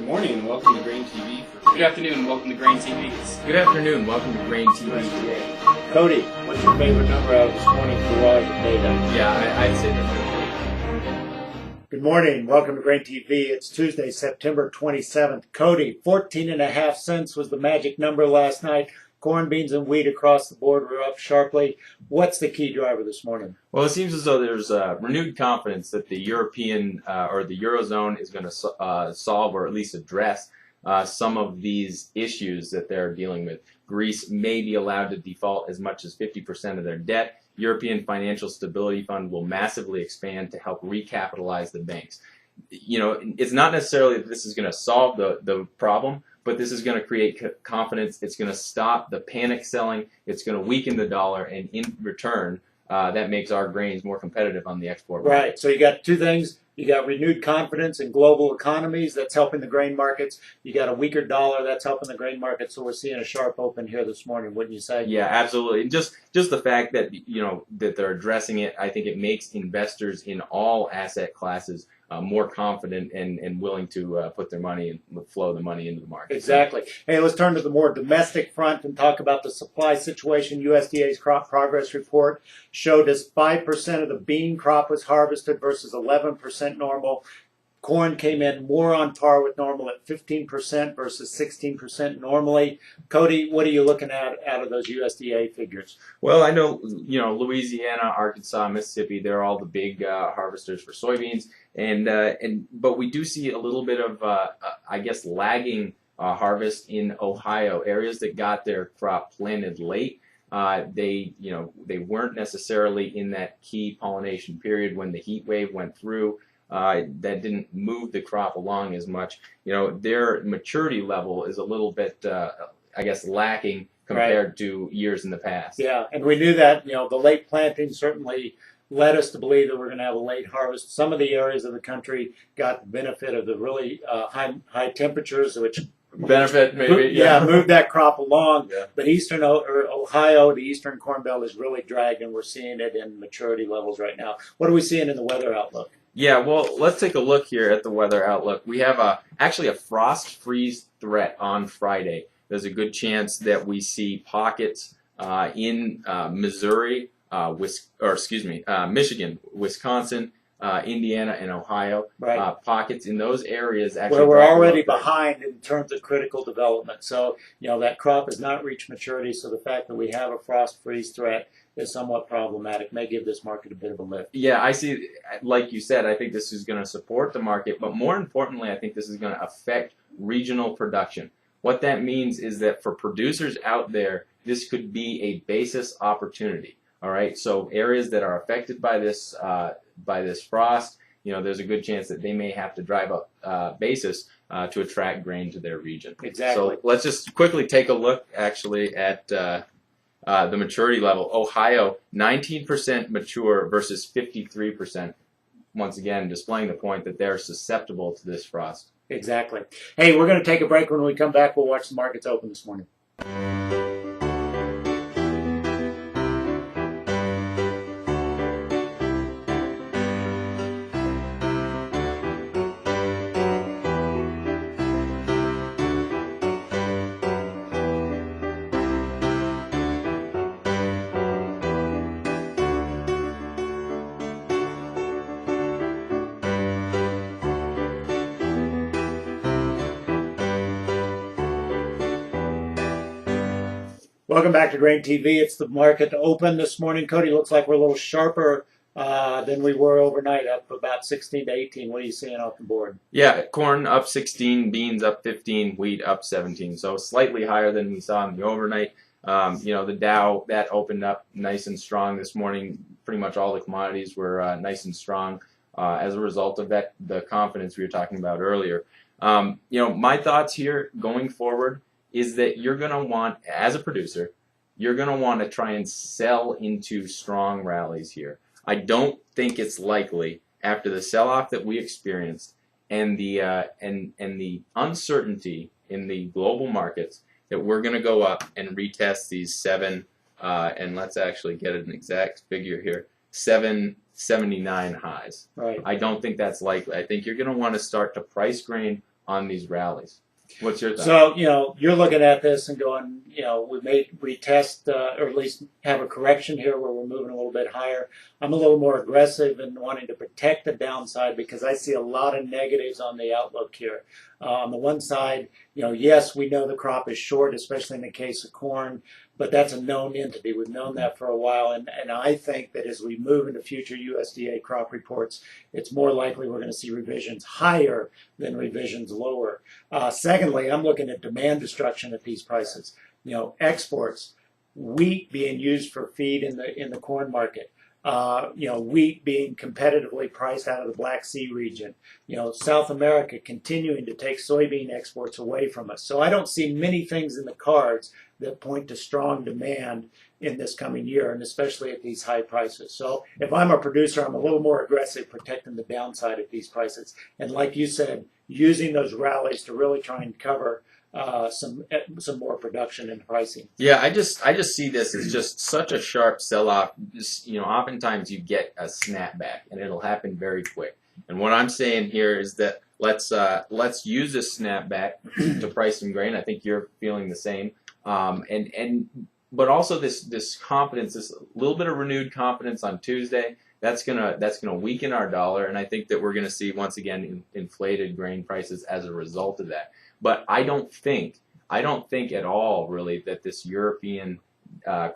Good morning and welcome to GrainTV. Good afternoon and welcome to GrainTV. Good afternoon, welcome to GrainTV. Cody, what's your favorite number out of this morning's raw data? Yeah, I'd say that's Good morning, welcome to GrainTV. It's Tuesday, September 27th. Cody, 14.5 cents was the magic number last night. Corn, beans, and wheat across the board were up sharply. What's the key driver this morning? Well, it seems as though there's renewed confidence that the European or the Eurozone is going to solve or at least address some of these issues that they're dealing with. Greece may be allowed to default as much as 50% of their debt. European Financial Stability Fund will massively expand to help recapitalize the banks. You know, it's not necessarily that this is going to solve the problem, but this is going to create confidence. It's going to stop the panic selling. It's going to weaken the dollar, and in return, that makes our grains more competitive on the export market. Right. So you got two things. You got renewed confidence in global economies. That's helping the grain markets. You got a weaker dollar. That's helping the grain market. So we're seeing a sharp open here this morning, wouldn't you say? Yeah, absolutely. And just the fact that that they're addressing it, I think it makes investors in all asset classes more confident and willing to put their money and flow the money into the market. Exactly. Hey, let's turn to the more domestic front and talk about the supply situation. USDA's crop progress report showed us 5% of the bean crop was harvested versus 11% normal. Corn came in more on par with normal at 15% versus 16% normally. Cody, what are you looking at out of those USDA figures? Well, I know, Louisiana, Arkansas, Mississippi, they're all the big harvesters for soybeans. But we do see a little bit of, I guess, lagging harvest in Ohio, areas that got their crop planted late. They weren't necessarily in that key pollination period when the heat wave went through. That didn't move the crop along as much. Their maturity level is a little bit, I guess, lacking compared to years in the past. Yeah, and we knew that, the late planting certainly led us to believe that we're going to have a late harvest. Some of the areas of the country got the benefit of the really high temperatures, which benefit maybe. Moved that crop along. Yeah. But eastern Ohio, the eastern Corn Belt is really dragging. We're seeing it in maturity levels right now. What are we seeing in the weather outlook? Yeah, well, let's take a look here at the weather outlook. We have actually a frost freeze threat on Friday. There's a good chance that we see pockets in Missouri, Michigan, Wisconsin, Indiana, and Ohio. Right. Pockets in those areas actually. Where we're already behind in terms of critical development. So, that crop has not reached maturity. So the fact that we have a frost freeze threat is somewhat problematic. May give this market a bit of a lift. Yeah, I see. Like you said, I think this is going to support the market, but more importantly, I think this is going to affect regional production. What that means is that for producers out there, this could be a basis opportunity. All right, so areas that are affected by this frost, there's a good chance that they may have to drive up basis to attract grain to their region. Exactly. So let's just quickly take a look, actually, at the maturity level. Ohio, 19% mature versus 53%. Once again, displaying the point that they're susceptible to this frost. Exactly. Hey, we're going to take a break. When we come back, we'll watch the markets open this morning. Welcome back to GrainTV. It's the market open this morning. Cody, looks like we're a little sharper than we were overnight, up about 16 to 18. What are you seeing off the board? Yeah, corn up 16, beans up 15, wheat up 17. So slightly higher than we saw in the overnight. The Dow, that opened up nice and strong this morning. Pretty much all the commodities were nice and strong as a result of that, the confidence we were talking about earlier. My thoughts here going forward is that you're going to want, as a producer, you're going to want to try and sell into strong rallies here. I don't think it's likely, after the sell-off that we experienced and the uncertainty in the global markets, that we're going to go up and retest these and let's actually get an exact figure here, 779 highs. Right. I don't think that's likely. I think you're going to want to start to price grain on these rallies. What's your thought? So, you're looking at this and going, we test or at least have a correction here where we're moving a little bit higher. I'm a little more aggressive in wanting to protect the downside because I see a lot of negatives on the outlook here. On the one side, yes, we know the crop is short, especially in the case of corn, but that's a known entity. We've known that for a while, and I think that as we move into future USDA crop reports, it's more likely we're going to see revisions higher than revisions lower. Secondly, I'm looking at demand destruction at these prices. Exports, wheat being used for feed in the corn market. Wheat being competitively priced out of the Black Sea region. South America continuing to take soybean exports away from us. So I don't see many things in the cards that point to strong demand in this coming year, and especially at these high prices. So if I'm a producer, I'm a little more aggressive protecting the downside at these prices. And like you said, using those rallies to really try and cover some more production and pricing. Yeah, I just see this as just such a sharp sell-off. Oftentimes you get a snapback, and it'll happen very quick. And what I'm saying here is that let's use this snapback to price some grain. I think you're feeling the same. But also this confidence, this little bit of renewed confidence on Tuesday. That's gonna weaken our dollar, and I think that we're gonna see once again inflated grain prices as a result of that. But I don't think at all really that this European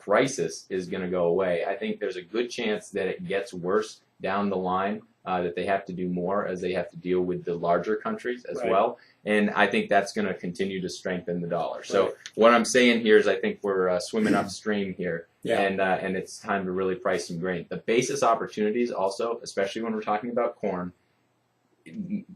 crisis is going to go away. I think there's a good chance that it gets worse down the line, that they have to do more as they have to deal with the larger countries as well. And I think that's going to continue to strengthen the dollar. So what I'm saying here is I think we're swimming upstream here, and it's time to really price some grain. The basis opportunities also, especially when we're talking about corn,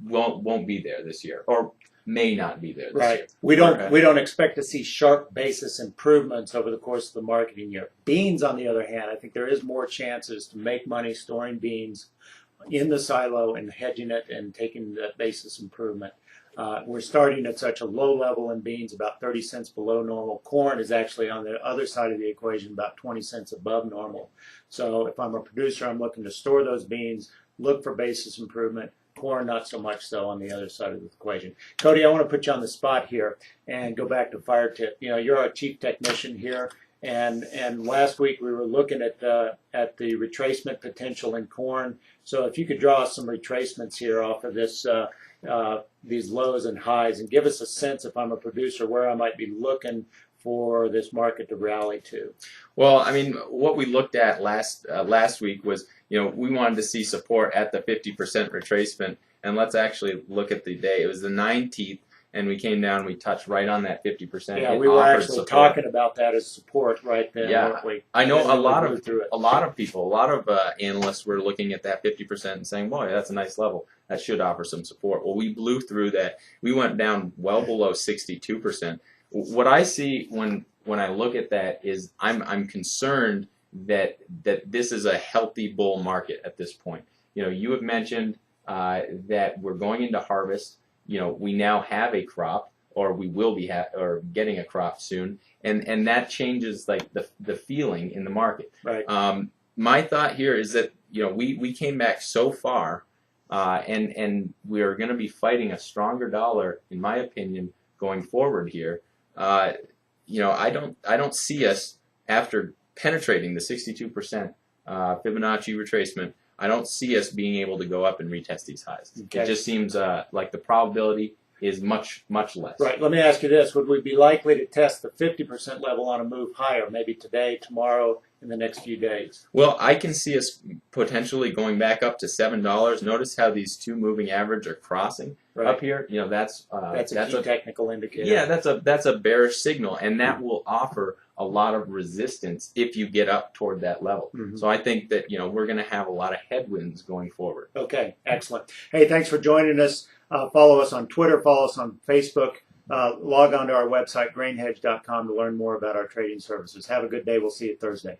won't be there this year, or may not be there this year. We don't expect to see sharp basis improvements over the course of the marketing year. Beans, on the other hand, I think there is more chances to make money storing beans in the silo and hedging it and taking the basis improvement. We're starting at such a low level in beans, about 30 cents below normal. Corn is actually on the other side of the equation, about 20 cents above normal. So if I'm a producer, I'm looking to store those beans, look for basis improvement. Corn, not so much so on the other side of the equation. Cody, I want to put you on the spot here and go back to fire tip. You're our chief technician here, and last week we were looking at the retracement potential in corn. So if you could draw us some retracements here off of this these lows and highs, and give us a sense, if I'm a producer, where I might be looking for this market to rally to. Well, I mean, what we looked at last week was, we wanted to see support at the 50% retracement, and let's actually look at the day. It was the 19th, and we came down, we touched right on that 50%. Yeah, we were actually talking about that as support right then, weren't we? I know a lot of people, a lot of analysts were looking at that 50% and saying, boy, that's a nice level. That should offer some support. Well, we blew through that. We went down well below 62%. What I see when I look at that is I'm concerned that this is a healthy bull market at this point. You have mentioned that we're going into harvest. We now have a crop, or we will be or getting a crop soon, and that changes like the feeling in the market. Right. My thought here is that we came back so far, and we are going to be fighting a stronger dollar, in my opinion, going forward here. I don't see us, after penetrating the 62% Fibonacci retracement, I don't see us being able to go up and retest these highs. Okay. It just seems like the probability is much, much less. Right. Let me ask you this. Would we be likely to test the 50% level on a move higher, maybe today, tomorrow, in the next few days? Well, I can see us potentially going back up to $7. Notice how these two moving average are crossing up here. That's a key technical indicator. Yeah, that's a bearish signal, and that will offer a lot of resistance if you get up toward that level. Mm-hmm. So I think that we're going to have a lot of headwinds going forward. Okay, excellent. Hey, thanks for joining us. Follow us on Twitter, follow us on Facebook, log on to our website, grainhedge.com, to learn more about our trading services. Have a good day. We'll see you Thursday.